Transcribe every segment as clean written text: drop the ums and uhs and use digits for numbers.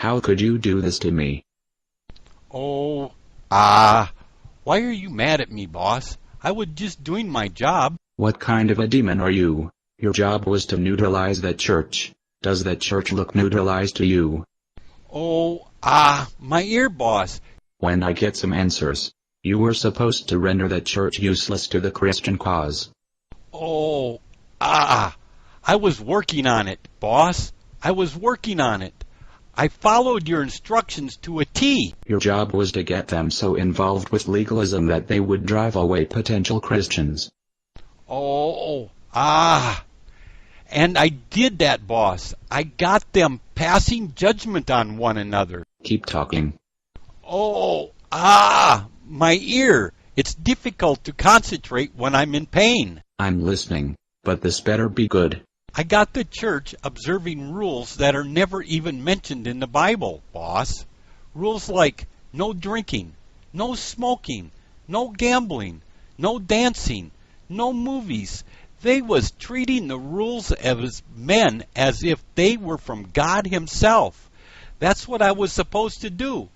How could you do this to me? Oh, why are you mad at me, boss? I was just doing my job. What kind of a demon are you? Your job was to neutralize that church. Does that church look neutralized to you? Oh, my ear, boss. When I get some answers. You were supposed to render that church useless to the Christian cause. Oh, I was working on it, boss. I was working on it. I followed your instructions to a T. Your job was to get them so involved with legalism that they would drive away potential Christians. Oh, and I did that, boss. I got them passing judgment on one another. Keep talking. Oh, my ear. It's difficult to concentrate when I'm in pain. I'm listening, but this better be good. I got the church observing rules that are never even mentioned in the Bible, boss. Rules like no drinking, no smoking, no gambling, no dancing, no movies. They was treating the rules as men as if they were from God himself. That's what I was supposed to do.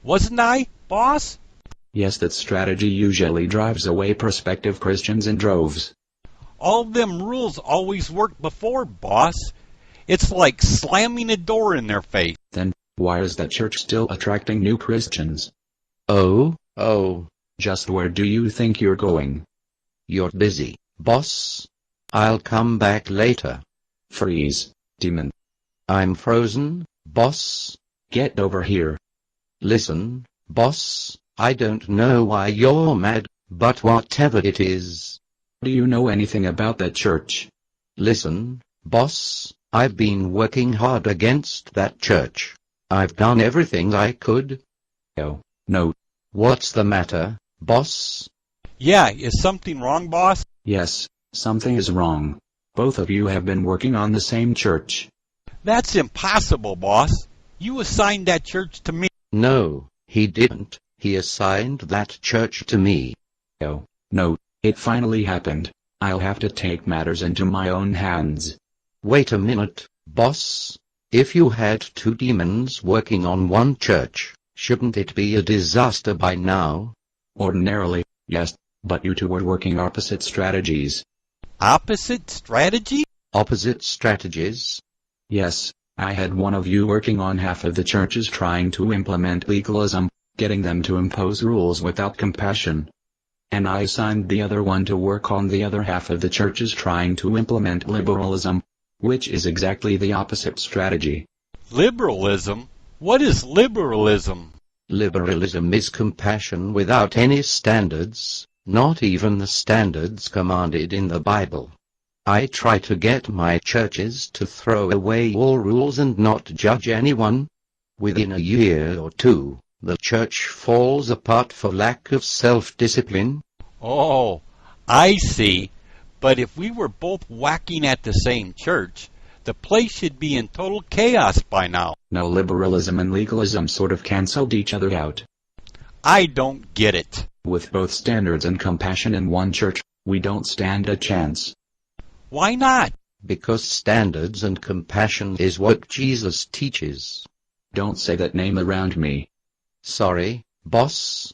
Wasn't I, boss? Yes, that strategy usually drives away prospective Christians in droves. All them rules always worked before, boss. It's like slamming a door in their face. Then, why is that church still attracting new Christians? Oh. Just where do you think you're going? You're busy, boss. I'll come back later. Freeze, demon. I'm frozen, boss. Get over here. Listen, boss, I don't know why you're mad, but whatever it is. Do you know anything about that church? Listen, boss, I've been working hard against that church. I've done everything I could. Oh, no. What's the matter, boss? Yeah, is something wrong, boss? Yes, something is wrong. Both of you have been working on the same church. That's impossible, boss. You assigned that church to me. No, he didn't. He assigned that church to me. Oh, no. It finally happened. I'll have to take matters into my own hands. Wait a minute, boss. If you had two demons working on one church, shouldn't it be a disaster by now? Ordinarily, yes, but you two were working opposite strategies. Opposite strategy? Opposite strategies? Yes, I had one of you working on half of the churches trying to implement legalism, getting them to impose rules without compassion. And I assigned the other one to work on the other half of the churches trying to implement liberalism, which is exactly the opposite strategy. Liberalism? What is liberalism? Liberalism is compassion without any standards, not even the standards commanded in the Bible. I try to get my churches to throw away all rules and not judge anyone. Within a year or two, the church falls apart for lack of self-discipline. Oh, I see. But if we were both whacking at the same church, the place should be in total chaos by now. No, liberalism and legalism sort of canceled each other out. I don't get it. With both standards and compassion in one church, we don't stand a chance. Why not? Because standards and compassion is what Jesus teaches. Don't say that name around me. Sorry, boss.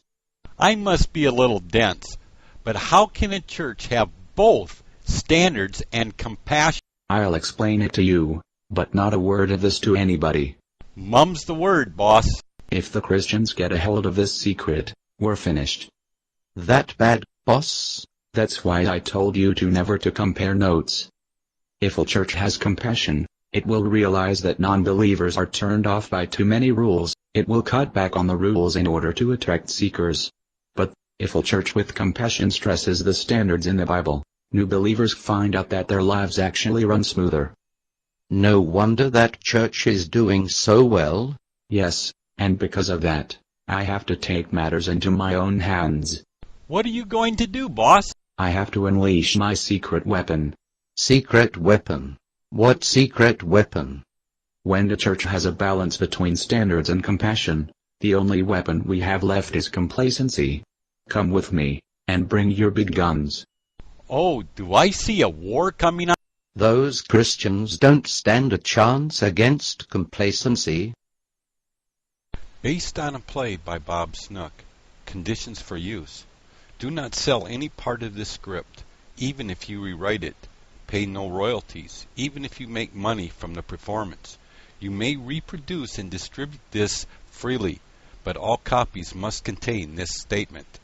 I must be a little dense, but how can a church have both standards and compassion? I'll explain it to you, but not a word of this to anybody. Mum's the word, boss. If the Christians get a hold of this secret, we're finished. That bad, boss? That's why I told you never to compare notes. If a church has compassion, it will realize that non-believers are turned off by too many rules. It will cut back on the rules in order to attract seekers. But, if a church with compassion stresses the standards in the Bible, new believers find out that their lives actually run smoother. No wonder that church is doing so well. Yes, and because of that, I have to take matters into my own hands. What are you going to do, boss? I have to unleash my secret weapon. Secret weapon? What secret weapon? When the church has a balance between standards and compassion, the only weapon we have left is complacency. Come with me, and bring your big guns. Oh, do I see a war coming on? Those Christians don't stand a chance against complacency. Based on a play by Bob Snook. Conditions for use. Do not sell any part of this script, even if you rewrite it. Pay no royalties, even if you make money from the performance. You may reproduce and distribute this freely, but all copies must contain this statement.